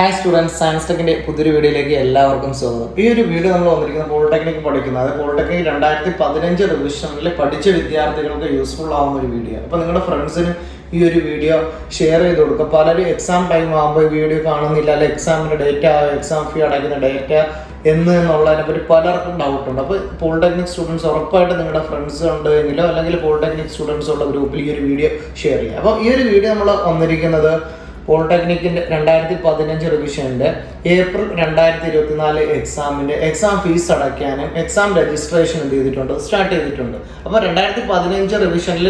Hi students, science ടെക്കിൻ്റെ പുതിയൊരു വീഡിയോയിലേക്ക് എല്ലാവർക്കും സ്വാഗതം. ഈ ഒരു വീഡിയോ നമ്മൾ വന്നിരിക്കുന്ന പോളിടെക്നിക് പഠിക്കുന്നത്, അത് പോളിടെക്നിക് 2015 റിവിഷനിൽ പഠിച്ച വിദ്യാർത്ഥികൾക്ക് യൂസ്ഫുൾ ആവുന്ന ഒരു വീഡിയോ. അപ്പോൾ നിങ്ങളുടെ ഫ്രണ്ട്സിന് ഈ ഒരു വീഡിയോ ഷെയർ ചെയ്ത് കൊടുക്കുക. പലരും എക്സാം ടൈം ആകുമ്പോൾ വീഡിയോ കാണുന്നില്ല, അല്ലെ എക്സാമിൻ്റെ ഡേറ്റ, എക്സാം ഫീ അടയ്ക്കുന്ന ഡേറ്റ എന്നുള്ളതിനെ പറ്റി പലർക്കും ഡൗട്ടുണ്ട്. അപ്പോൾ പോളിടെക്നിക് സ്റ്റുഡൻസ് ഉറപ്പായിട്ട് നിങ്ങളുടെ ഫ്രണ്ട്സ് ഉണ്ട് എങ്കിലോ അല്ലെങ്കിൽ പോളിടെക്നിക് സ്റ്റുഡൻസ് ഉള്ള ഗ്രൂപ്പിൽ ഈ ഒരു വീഡിയോ ഷെയർ ചെയ്യുക. അപ്പോൾ ഈ ഒരു വീഡിയോ നമ്മൾ വന്നിരിക്കുന്നത് പോളിടെക്നിക്കിൻ്റെ 2015 റിവിഷൻ്റെ ഏപ്രിൽ 2024 എക്സാമിൻ്റെ എക്സാം ഫീസ് അടയ്ക്കാനും എക്സാം രജിസ്ട്രേഷൻ എന്ത് ചെയ്തിട്ടുണ്ട്, സ്റ്റാർട്ട് ചെയ്തിട്ടുണ്ട്. അപ്പോൾ 2015 റിവിഷനിൽ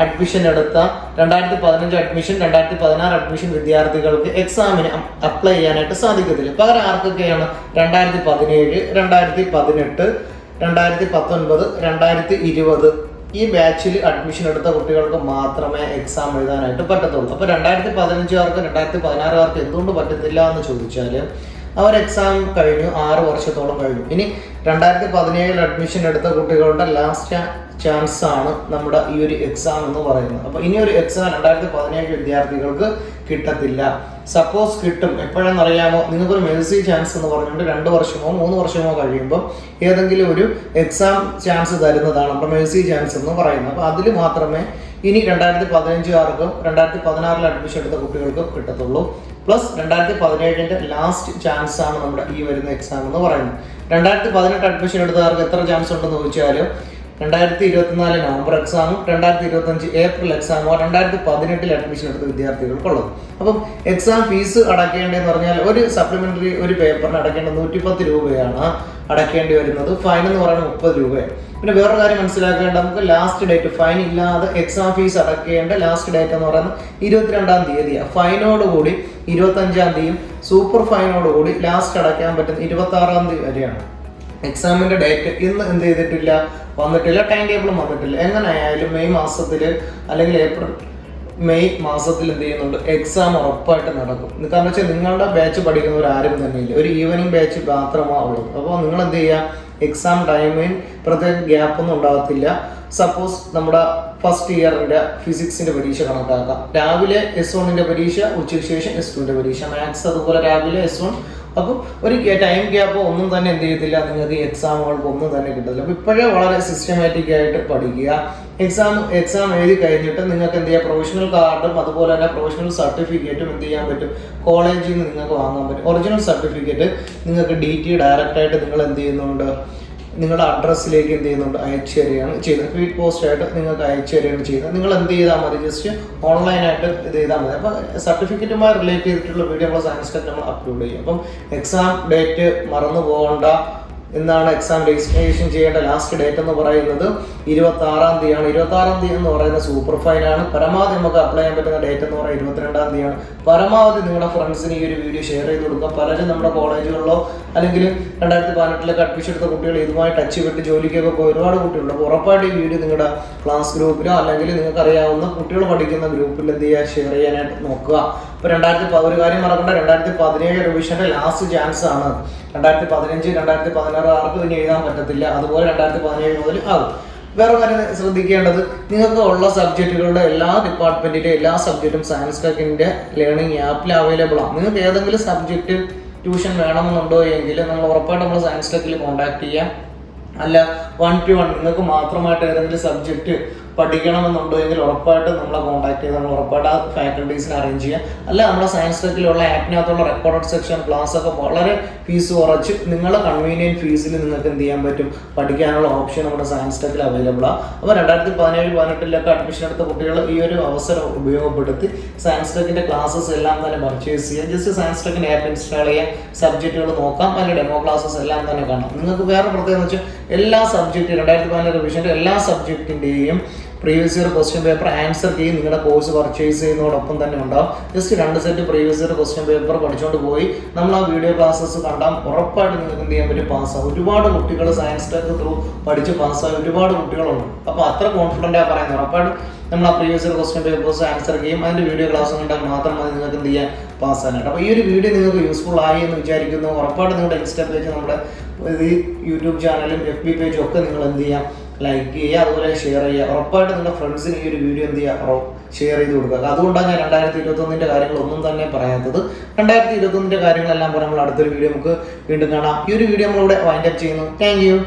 അഡ്മിഷൻ എടുത്ത 2015 അഡ്മിഷൻ 2016 അഡ്മിഷൻ വിദ്യാർത്ഥികൾക്ക് എക്സാമിന് അപ്ലൈ ചെയ്യാനായിട്ട് സാധിക്കത്തില്ല. പകരം ആർക്കൊക്കെയാണ് 2017, 2018, 2019, 2020 ഈ ബാച്ചിൽ അഡ്മിഷൻ എടുത്ത കുട്ടികൾക്ക് മാത്രമേ എക്സാം എഴുതാനായിട്ട് പറ്റത്തുള്ളൂ. അപ്പോൾ 2015കാർക്ക് 2016കാർക്ക് എന്തുകൊണ്ട് പറ്റത്തില്ല എന്ന് ചോദിച്ചാൽ, അവർ എക്സാം കഴിഞ്ഞു 6 വർഷത്തോളം കഴിഞ്ഞു. ഇനി 2017 അഡ്മിഷൻ എടുത്ത കുട്ടികളുടെ ലാസ്റ്റ് ചാൻസ് ആണ് നമ്മുടെ ഈ ഒരു എക്സാം എന്ന് പറയുന്നത്. അപ്പോൾ ഇനി ഒരു എക്സാം 2017 വിദ്യാർത്ഥികൾക്ക് കിട്ടത്തില്ല. സപ്പോസ് കിട്ടും, എപ്പോഴെന്നറിയാമോ? നിങ്ങൾക്കൊരു മെഴ്സി ചാൻസ് എന്ന് പറഞ്ഞുകൊണ്ട് 2 വർഷമോ 3 വർഷമോ കഴിയുമ്പോൾ ഏതെങ്കിലും ഒരു എക്സാം ചാൻസ് തരുന്നതാണ് അപ്പോൾ മെഴ്സി ചാൻസ് എന്ന് പറയുന്നത്. അപ്പോൾ അതിൽ മാത്രമേ ഇനി 2015കാർക്കും 2016 അഡ്മിഷൻ എടുത്ത കുട്ടികൾക്കും കിട്ടത്തുള്ളൂ. പ്ലസ് 2017 ലാസ്റ്റ് ചാൻസ് ആണ് നമ്മുടെ ഈ വരുന്ന എക്സാം എന്ന് പറയുന്നത്. 2018 അഡ്മിഷൻ എടുത്തവർക്ക് എത്ര ചാൻസ് ഉണ്ടെന്ന് ചോദിച്ചാൽ 2024 നവംബർ എക്സാമും 2025 ഏപ്രിൽ എക്സാമോ 2018 അഡ്മിഷൻ എടുത്ത വിദ്യാർത്ഥികൾക്കുള്ളത്. അപ്പം എക്സാം ഫീസ് അടയ്ക്കേണ്ടതെന്ന് പറഞ്ഞാൽ ഒരു സപ്ലിമെൻ്ററി ഒരു പേപ്പറിന് അടയ്ക്കേണ്ട 110 രൂപയാണ് അടയ്ക്കേണ്ടി വരുന്നത്. ഫൈൻ എന്ന് പറയുന്നത് 30 രൂപയാണ്. പിന്നെ വേറൊരു കാര്യം മനസ്സിലാക്കേണ്ട, നമുക്ക് ലാസ്റ്റ് ഡേറ്റ് ഫൈൻ ഇല്ലാതെ എക്സാം ഫീസ് അടയ്ക്കേണ്ട ലാസ്റ്റ് ഡേറ്റ് എന്ന് പറയുന്നത് 22-ാം തീയതിയാണ്. ഫൈനോടുകൂടി 25-ാം തീയതിയും സൂപ്പർ ഫൈനോടുകൂടി ലാസ്റ്റ് അടയ്ക്കാൻ പറ്റുന്ന 26-ാം തീയതി വരെയാണ്. എക്സാമിൻ്റെ ഡേറ്റ് ഇന്ന് എന്ത് ചെയ്തിട്ടില്ല, വന്നിട്ടില്ല, ടൈം ടേബിളും വന്നിട്ടില്ല. എങ്ങനെയായാലും മെയ് മാസത്തിൽ അല്ലെങ്കിൽ മെയ് മാസത്തിൽ എന്ത് ചെയ്യുന്നുണ്ട്, എക്സാം ഉറപ്പായിട്ട് നടക്കും. കാരണം വെച്ചാൽ നിങ്ങളുടെ ബാച്ച് പഠിക്കുന്നവർ ആരും തന്നെയില്ല, ഒരു ഈവനിങ് ബാച്ച് മാത്രമാണ് ഉള്ളത്. അപ്പോൾ നിങ്ങൾ എന്ത് ചെയ്യുക, എക്സാം ടൈമിൽ പ്രത്യേക ഗ്യാപ്പൊന്നും ഉണ്ടാകത്തില്ല. സപ്പോസ് നമ്മുടെ ഫസ്റ്റ് ഇയറിൻ്റെ ഫിസിക്സിൻ്റെ പരീക്ഷ കണക്കാക്കാം. രാവിലെ S1 പരീക്ഷ, ഉച്ചയ്ക്ക് ശേഷം S2 പരീക്ഷ, മാത്സ് അതുപോലെ രാവിലെ S1. അപ്പം ഒരു ടൈം ഗ്യാപ്പ് ഒന്നും തന്നെ എന്ത് ചെയ്യത്തില്ല, നിങ്ങൾക്ക് എക്സാമുകൾക്ക് ഒന്നും തന്നെ കിട്ടത്തില്ല. അപ്പോൾ ഇപ്പോഴേ വളരെ സിസ്റ്റമാറ്റിക് ആയിട്ട് പഠിക്കുക. എക്സാം എഴുതി കഴിഞ്ഞിട്ട് നിങ്ങൾക്ക് എന്ത് ചെയ്യുക, പ്രൊഫഷണൽ കാർഡും അതുപോലെ തന്നെ പ്രൊഫഷണൽ സർട്ടിഫിക്കറ്റും എന്ത് ചെയ്യാൻ പറ്റും, കോളേജിൽ നിന്ന് നിങ്ങൾക്ക് വാങ്ങാൻ പറ്റും. ഒറിജിനൽ സർട്ടിഫിക്കറ്റ് നിങ്ങൾക്ക് DT ഡയറക്റ്റായിട്ട് നിങ്ങൾ എന്ത് ചെയ്യുന്നുണ്ട്, നിങ്ങളുടെ അഡ്രസ്സിലേക്ക് എന്ത് ചെയ്യുന്നുണ്ട്, അയച്ചു തരികയാണ് ചെയ്യുന്നത്. സ്പീഡ് പോസ്റ്റ് ആയിട്ട് നിങ്ങൾക്ക് അയച്ചു തരികയാണ് ചെയ്യുന്നത്. നിങ്ങൾ എന്ത് ചെയ്താൽ മതി, ജസ്റ്റ് ഓൺലൈനായിട്ട് ഇത് ചെയ്താൽ മതി. അപ്പോൾ സർട്ടിഫിക്കറ്റുമായി റിലേറ്റ് ചെയ്തിട്ടുള്ള വീഡിയോ നമ്മൾ സയൻസ് ടെക് നമ്മൾ അപ്ലോഡ് ചെയ്യും. അപ്പം എക്സാം ഡേറ്റ് മറന്നു പോകേണ്ട. എന്നാണ് എക്സാം രജിസ്ട്രേഷൻ ചെയ്യേണ്ട ലാസ്റ്റ് ഡേറ്റ് എന്ന് പറയുന്നത് 26-ാം തീയതിയാണ്. 26-ാം തീയതി എന്ന് പറയുന്നത് സൂപ്പർ ഫൈനാണ്. പരമാവധി നമുക്ക് അപ്ലൈ ചെയ്യാൻ പറ്റുന്ന ഡേറ്റ് എന്ന് പറയുന്നത് 22-ാം തീയതിയാണ്. പരമാവധി നിങ്ങളുടെ ഫ്രണ്ട്സിന് ഈ ഒരു വീഡിയോ ഷെയർ ചെയ്ത് കൊടുക്കുക. പലരും നമ്മുടെ കോളേജുകളിലോ അല്ലെങ്കിൽ 2018 അഡ്മിഷൻ എടുത്ത കുട്ടികൾ ഇതുമായി ടച്ച് വിട്ട് ജോലിക്കൊക്കെ പോയി ഒരുപാട് കുട്ടികളുണ്ട്. അപ്പോൾ ഉറപ്പായിട്ട് ഈ വീഡിയോ നിങ്ങളുടെ ക്ലാസ് ഗ്രൂപ്പിലോ അല്ലെങ്കിൽ നിങ്ങൾക്ക് അറിയാവുന്ന കുട്ടികൾ പഠിക്കുന്ന ഗ്രൂപ്പിൽ എന്ത് ചെയ്യുക, ഷെയർ ചെയ്യാനായിട്ട് നോക്കുക. ഇപ്പോൾ ഒരു കാര്യം മറക്കണ്ട, 2017 റിവിഷൻ്റെ ലാസ്റ്റ് ചാൻസ് ആണ്. 2015, 2016 ആർക്കും ഇനി എഴുതാൻ പറ്റത്തില്ല. അതുപോലെ 2017 മുതൽ ആകും. വേറെ കാര്യം ശ്രദ്ധിക്കേണ്ടത്, നിങ്ങൾക്ക് ഉള്ള സബ്ജക്റ്റുകളുടെ എല്ലാ ഡിപ്പാർട്ട്മെൻറ്റിൻ്റെ എല്ലാ സബ്ജക്റ്റും സയൻസ് ടെക്കിൻ്റെ ലേണിംഗ് ആപ്പിൽ അവൈലബിൾ ആണ്. നിങ്ങൾക്ക് ഏതെങ്കിലും സബ്ജക്റ്റ് ട്യൂഷൻ വേണമെന്നുണ്ടോ എങ്കിൽ നമ്മൾ ഉറപ്പായിട്ട് നമ്മൾ സയൻസ് ടെക്കിൽ കോൺടാക്ട് ചെയ്യാം. അല്ല 1-to-1 നിങ്ങൾക്ക് മാത്രമായിട്ട് ഏതെങ്കിലും സബ്ജക്റ്റ് പഠിക്കണമെന്നുണ്ടോ എങ്കിൽ ഉറപ്പായിട്ട് നമ്മളെ കോൺടാക്ട് ചെയ്ത് നമ്മൾ ഉറപ്പായിട്ട് ആ ഫാക്കൽറ്റീസിനെ അറേഞ്ച് ചെയ്യാം. അല്ല നമ്മുടെ സയൻസ് ടെക്കിലുള്ള ആപ്പിനകത്തുള്ള റെക്കോർഡഡ് സെക്ഷൻ ക്ലാസ്സൊക്കെ വളരെ ഫീസ് കുറച്ച് നിങ്ങളുടെ കൺവീനിയൻറ്റ് ഫീസിൽ നിങ്ങൾക്ക് എന്ത് ചെയ്യാൻ പറ്റും, പഠിക്കാനുള്ള ഓപ്ഷൻ നമ്മുടെ സയൻസ് ടെക്കിൽ അവൈലബിൾ ആണ്. അപ്പോൾ 2017-18 അഡ്മിഷൻ എടുത്ത കുട്ടികൾ ഈ ഒരു അവസരം ഉപയോഗപ്പെടുത്തി സയൻസ് ടെക്കിൻ്റെ ക്ലാസ്സസ് എല്ലാം തന്നെ പർച്ചേസ് ചെയ്യാം. ജസ്റ്റ് സയൻസ് ടെക്കിൻ്റെ ആപ്പ് ഇൻസ്റ്റാൾ ചെയ്യാം, സബ്ജക്റ്റുകൾ നോക്കാം, അതിൻ്റെ ഡെമോ ക്ലാസ്സസ് എല്ലാം തന്നെ കാണാം. നിങ്ങൾക്ക് വേറെ പ്രത്യേകത എന്ന് വെച്ചാൽ എല്ലാ സബ്ജക്റ്റ് 2017 റിവിഷൻ്റെ എല്ലാ സബ്ജക്റ്റിൻ്റെയും previous year question paper answer ചെയ്യും നിങ്ങളുടെ കോഴ്സ് പർച്ചേസ് ചെയ്യുന്നതോടൊപ്പം തന്നെ ഉണ്ടാവും. Just 2 set previous year question paper പഠിച്ചുകൊണ്ട് പോയി നമ്മൾ ആ വീഡിയോ ക്ലാസ്സസ് കണ്ടാൽ ഉറപ്പായിട്ട് നിങ്ങൾക്ക് എന്ത് ചെയ്യാൻ പറ്റും, പാസ്സാവും. ഒരുപാട് കുട്ടികൾ സയൻസ് ടെക് ത്രൂ പഠിച്ച് പാസ്സായി ഒരുപാട് കുട്ടികളുണ്ട്. അപ്പോൾ അത്ര കോൺഫിഡൻ്റാണ് പറയുന്നത്. ഉറപ്പായിട്ട് നമ്മൾ ആ previous year question papers answer ചെയ്യും, അതിൻ്റെ വീഡിയോ ക്ലാസ് കണ്ടാൽ മാത്രം മതി നിങ്ങൾക്ക് എന്ത് ചെയ്യാൻ, പാസ്സാനായിട്ട്. അപ്പോൾ ഈ ഒരു വീഡിയോ നിങ്ങൾക്ക് യൂസ്ഫുൾ ആയി എന്ന് വിചാരിക്കുന്നു. ഉറപ്പായിട്ട് നിങ്ങളുടെ ഇൻസ്റ്റാ പേജ്, നമ്മുടെ ഈ യൂട്യൂബ് ചാനലും FB പേജും ഒക്കെ നിങ്ങൾ എന്ത് ചെയ്യാം, ലൈക്ക് ചെയ്യുക, അതുപോലെ ഷെയർ ചെയ്യുക. ഉറപ്പായിട്ട് നിങ്ങളുടെ ഫ്രണ്ട്സിന് ഈ ഒരു വീഡിയോ എന്ത് ചെയ്യുക, ഷെയർ ചെയ്ത് കൊടുക്കുക. അതുകൊണ്ടാണ് ഞാൻ 2021 കാര്യങ്ങളൊന്നും തന്നെ പറയാത്തത്. 2021 കാര്യങ്ങളെല്ലാം പറയുമ്പോൾ അടുത്തൊരു വീഡിയോ നമുക്ക് വീണ്ടും കാണാം. ഈ ഒരു വീഡിയോ നമ്മളിവിടെ വൈൻഡ് അപ്പ് ചെയ്യുന്നു. Thank you.